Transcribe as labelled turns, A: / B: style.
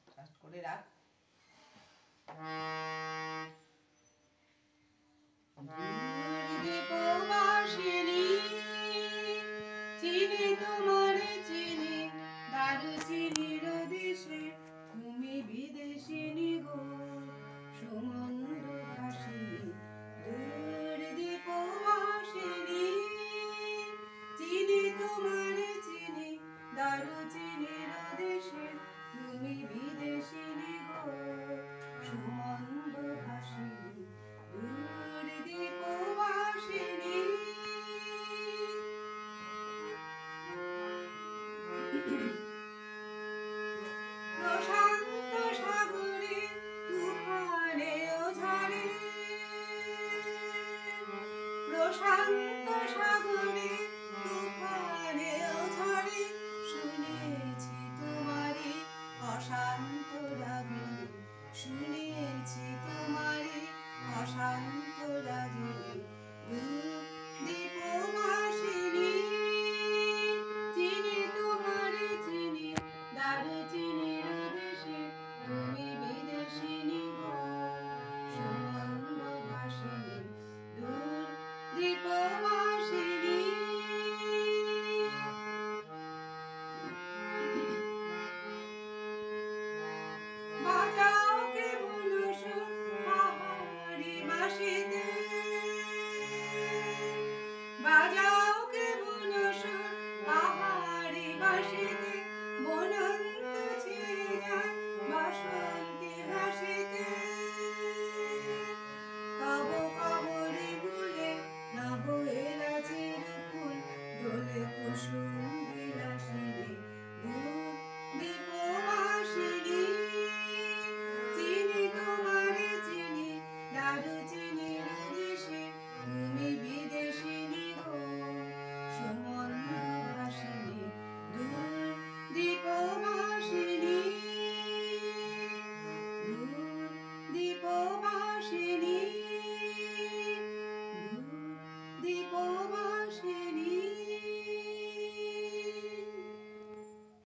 A: Fast করে রাখ। দীপবাসিনী চিনি তোমারে চিনি, দারুচিনির দেশে তুমি বিদেশিনী গো, সুমন্দ ভাসিনী দূর দীপবাসিনী চিনি তোমারে চিনি, দারুচিনির দেশে তুমি বিদেশিনী গো, সুমন্দ ভাসিনী দূর দীপবাসিনী। প্রশান্ত সাগরে তুফানে ও ঝড়ে, প্রশান্ত সাগরে তুফানে ও ঝড়ে শুনেছি তোমারি অশান্ত রাগে, শুনেছি তোমারি অশান্ত রাগে দীপবাসিনী চিনি তোমারে চিনি, দারুচিনির দেশে তুমি বিদেশিনী গো, সুমন্দ ভাসিনী দূর দীপবাসিনী। বাজাও কেমন সুর পাহাড়ি বাঁশিতে, বাজাও কেমন সুর পাহাড়ি বাঁশিতে, বনন্ত ছেয়ে যায় বাসন্তী হাসিতে, তব কবরে ভুলে নব এলাচের ফুল দোলে কুসুম বিলাসিনী দূর দীপবাসিনী চিনি তোমারে চিনি, দারুচিনি